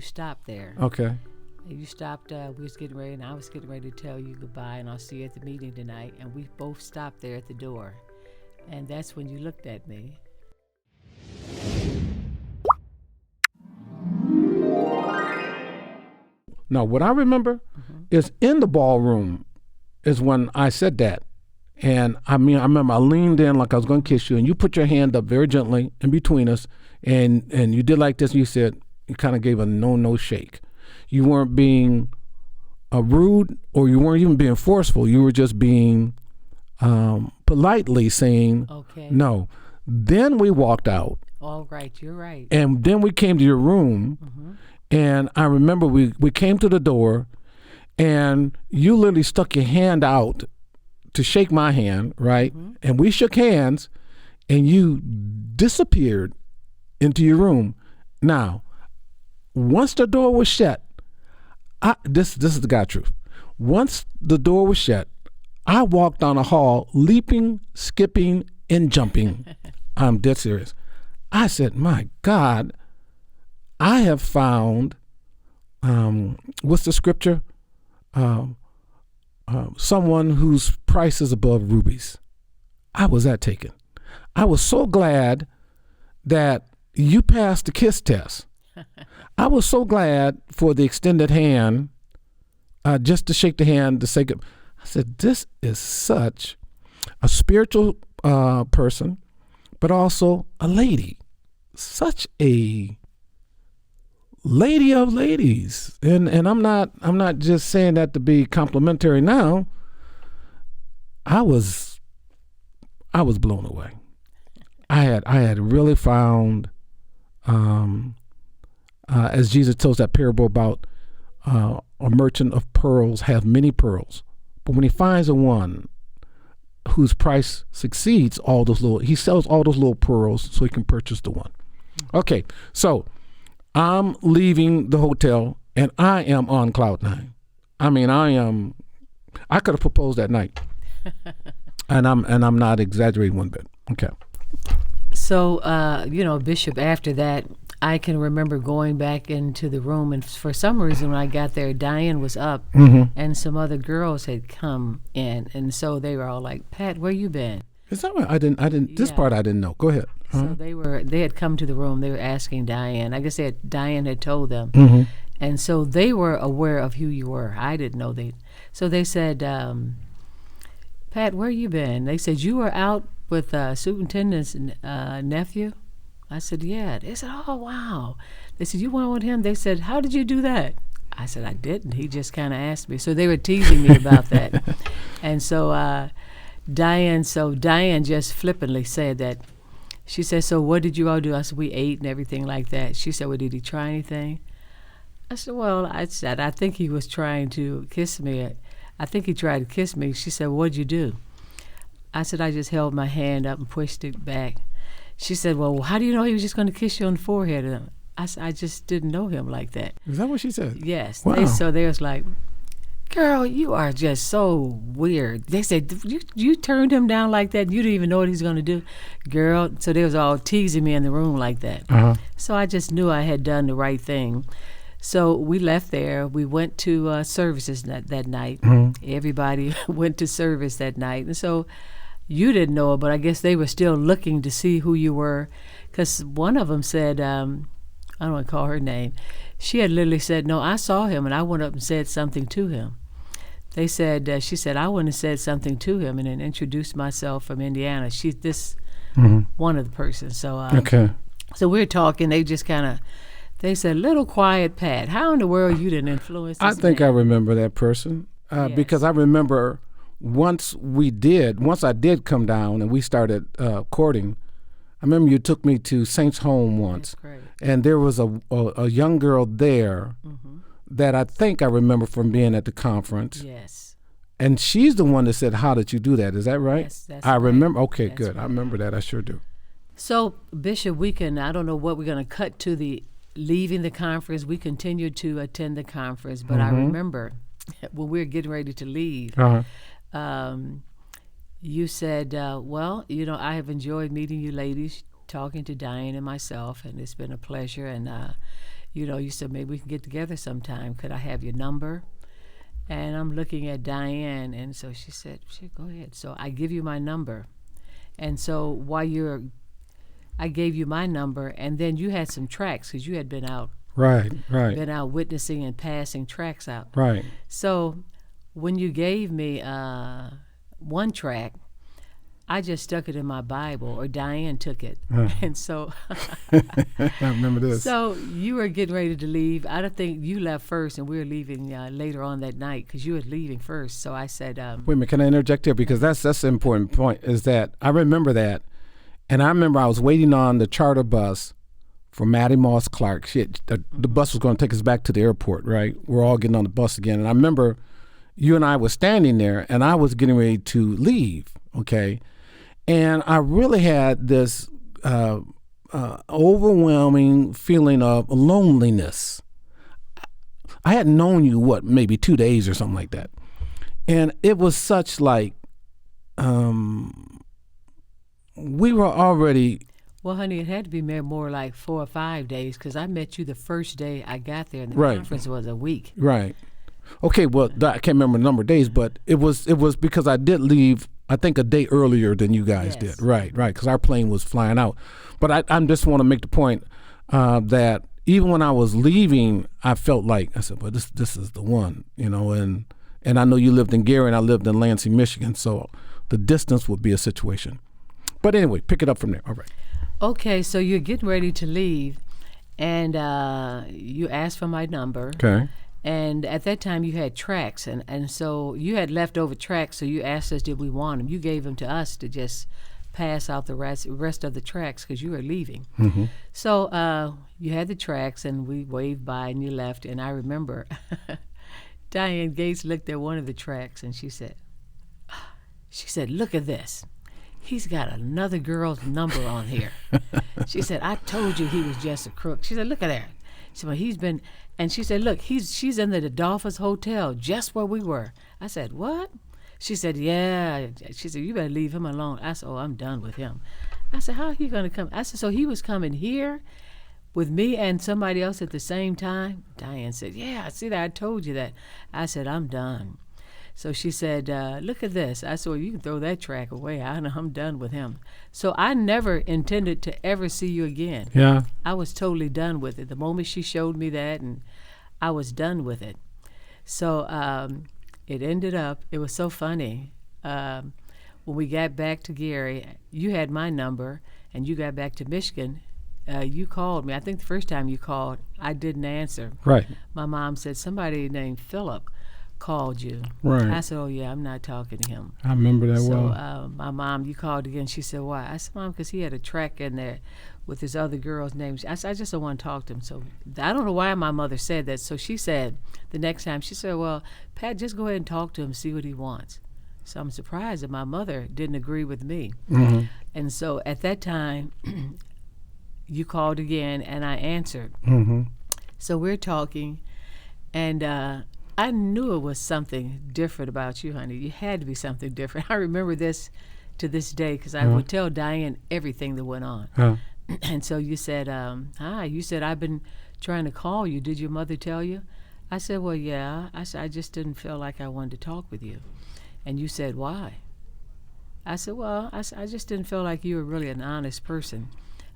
you stopped there. Okay. And you stopped, we was getting ready, and I was getting ready to tell you goodbye, and I'll see you at the meeting tonight. And we both stopped there at the door. And that's when you looked at me. Now, what I remember is in the ballroom is when I said that. And I remember I leaned in like I was going to kiss you, and you put your hand up very gently in between us, and you did like this, and you said, you kind of gave a no shake. You weren't being rude, or you weren't even being forceful. You were just being politely saying no. Then we walked out. All right, you're right. And then we came to your room, and I remember we came to the door, and you literally stuck your hand out to shake my hand, right? And we shook hands, and you disappeared into your room. Now, once the door was shut, this is the God truth. Once the door was shut, I walked down the hall, leaping, skipping, and jumping. I'm dead serious. I said, my God, I have found, what's the scripture? Someone whose price is above rubies. I was that taken. I was so glad that you passed the kiss test. I was so glad for the extended hand, just to shake the hand, to say good. I said, this is such a spiritual person, but also a lady. Such a lady of ladies. And I'm not just saying that to be complimentary now. I was blown away. I had really found, as Jesus tells that parable about a merchant of pearls have many pearls, but when he finds the one whose price succeeds he sells all those little pearls so he can purchase the one. Okay, so I'm leaving the hotel and I am on cloud nine. I mean, I could have proposed that night. and I'm not exaggerating one bit. Okay. So, Bishop, after that, I can remember going back into the room, and for some reason when I got there, Diane was up, and some other girls had come in, and so they were all like, "Pat, where you been?" Is that right? I didn't. This part I didn't know. Go ahead. So they had come to the room. They were asking Diane. I guess Diane had told them, and so they were aware of who you were. I didn't know they. So they said, "Pat, where you been?" They said you were out with superintendent's nephew. I said, yeah. They said, oh, wow. They said, you went with him? They said, how did you do that? I said, I didn't. He just kind of asked me. So they were teasing me about that. And so Diane just flippantly said that. She said, so what did you all do? I said, we ate and everything like that. She said, well, did he try anything? I said, well, I think he was trying to kiss me. I think he tried to kiss me. She said, what'd you do? I said, I just held my hand up and pushed it back. She said, well, how do you know he was just going to kiss you on the forehead? I said, I just didn't know him like that. Is that what she said? Yes. Wow. So they was like, girl, you are just so weird. They said, you turned him down like that? You didn't even know what he's going to do? Girl, so they was all teasing me in the room like that. So I just knew I had done the right thing. So we left there. We went to services that night. Everybody went to service that night. And so you didn't know it, but I guess they were still looking to see who you were, because one of them said, I don't want to call her name. She had literally said, no, I saw him, and I went up and said something to him. They said, she said, I went and said something to him and then introduced myself from Indiana. She's this one of the persons. So, okay. So we're talking. They just kind of, they said, little quiet Pat, how in the world you didn't influence this I think man? I remember that person Yes. because I remember once I did come down and we started courting, I remember you took me to Saints Home once. That's great. And there was a young girl there that I think I remember from being at the conference. Yes. And she's the one that said, how did you do that? Is that right? Yes, that's I right. remember. Okay, That's good. right. I remember that. I sure do. So, Bishop, I don't know what we're going to cut to the leaving the conference. We continued to attend the conference, but I remember when we were getting ready to leave, you said, well, I have enjoyed meeting you ladies, talking to Diane and myself, and it's been a pleasure. And you said maybe we can get together sometime. Could I have your number? And I'm looking at Diane, and so she said, sure, go ahead. So I give you my number. And so I gave you my number, and then you had some tracks because you had been out. Right. Been out witnessing and passing tracks out. Right. So when you gave me one track, I just stuck it in my Bible, or Diane took it. And so I remember this. So you were getting ready to leave. I don't think you left first, and we were leaving later on that night because you were leaving first. So I said, wait a minute, can I interject here? Because that's the important point, is that I remember that. And I remember I was waiting on the charter bus for Maddie Moss Clark. The bus was going to take us back to the airport, right? We're all getting on the bus again. And I remember you and I were standing there, and I was getting ready to leave, okay? And I really had this overwhelming feeling of loneliness. I hadn't known you, maybe 2 days or something like that. And it was such like, we were already... Well, honey, it had to be more like 4 or 5 days because I met you the first day I got there, and the conference was a week. Right. Okay, well, I can't remember the number of days, but it was because I did leave, I think, a day earlier than you guys did. Right, because our plane was flying out. But I just want to make the point that even when I was leaving, I felt like, I said, well, this is the one, and I know you lived in Gary and I lived in Lansing, Michigan, so the distance would be a situation. But anyway, pick it up from there. All right. Okay, so you're getting ready to leave, and you asked for my number. Okay. And at that time, you had tracks, and so you had leftover tracks, so you asked us, did we want them? You gave them to us to just pass out the rest of the tracks because you were leaving. Mm-hmm. So you had the tracks, and we waved by, and you left. And I remember Diane Gates looked at one of the tracks, and she said, look at this. He's got another girl's number on here. She said, I told you he was just a crook. She said, look at that. She said, well, he's been, and she said, look, she's in the Dolphins Hotel, just where we were. I said, what? She said, yeah. She said, you better leave him alone. I said, oh, I'm done with him. I said, how are you going to come? I said, so he was coming here with me and somebody else at the same time? Diane said, yeah, see that, I told you that. I said, I'm done. So she said, look at this. I said, well, you can throw that track away. I'm done with him. So I never intended to ever see you again. Yeah. I was totally done with it. The moment she showed me that, and I was done with it. So it ended up, it was so funny. When we got back to Gary, you had my number, and you got back to Michigan. You called me. I think the first time you called, I didn't answer. Right. My mom said, somebody named Philip called you. Right. I said, oh, yeah, I'm not talking to him. I remember that well. So my mom, you called again. She said, why? I said, Mom, because he had a track in there with his other girl's names. I said, I just don't want to talk to him. So I don't know why my mother said that. So she said the next time, she said, well, Pat, just go ahead and talk to him, see what he wants. So I'm surprised that my mother didn't agree with me. Mm-hmm. And so at that time, you called again, and I answered. Mm-hmm. So we're talking, and I knew it was something different about you, honey. You had to be something different. I remember this to this day because I would tell Diane everything that went on. And so you said, hi, you said, I've been trying to call you. Did your mother tell you? I said, well, yeah. I said, I just didn't feel like I wanted to talk with you. And you said, why? I said, well, I just didn't feel like you were really an honest person.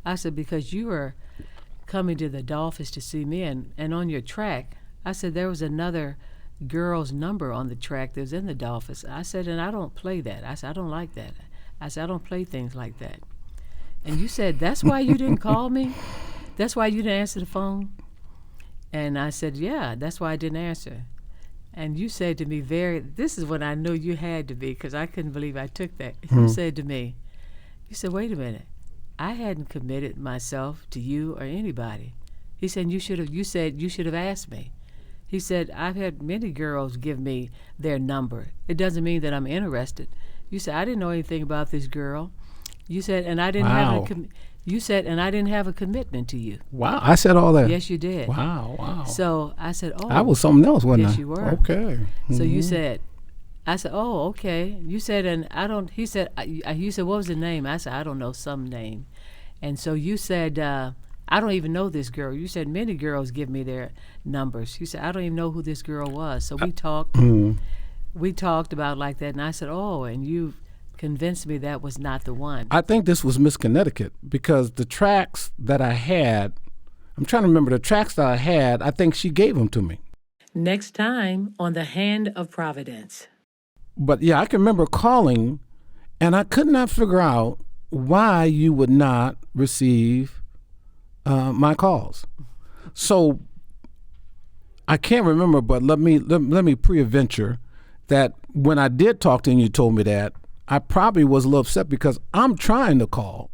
I said, because you were coming to the Dolphins to see me, and on your track, I said, there was another girl's number on the track that was in the Dolphins. I said, and I don't play that. I said, I don't like that. I said, I don't play things like that. And you said, that's why you didn't call me? That's why you didn't answer the phone? And I said, yeah, that's why I didn't answer. And you said to me, this is when I knew you had to be, because I couldn't believe I took that. You said to me, you said, wait a minute. I hadn't committed myself to you or anybody. He said, you should have asked me. He said, I've had many girls give me their number. It doesn't mean that I'm interested. You said, I didn't know anything about this girl. You said, and I didn't have a commitment to you. Wow, I said all that. Yes, you did. Wow. So I said, oh. I was something else, wasn't I? Yes, you were. Okay. Mm-hmm. So you said, I said, oh, okay. You said, and I don't, you said, what was the name? I said, I don't know, some name. And so you said, I don't even know this girl. You said many girls give me their numbers. You said, I don't even know who this girl was. So we talked. We talked about like that, and I said, oh, and you convinced me that was not the one. I think this was Miss Connecticut because the tracks that I had, I'm trying to remember the tracks that I had, I think she gave them to me. Next time on The Hand of Providence. But yeah, I can remember calling, and I could not figure out why you would not receive my calls. So I can't remember, but let me pre-adventure that when I did talk to you and you told me that, I probably was a little upset because I'm trying to call.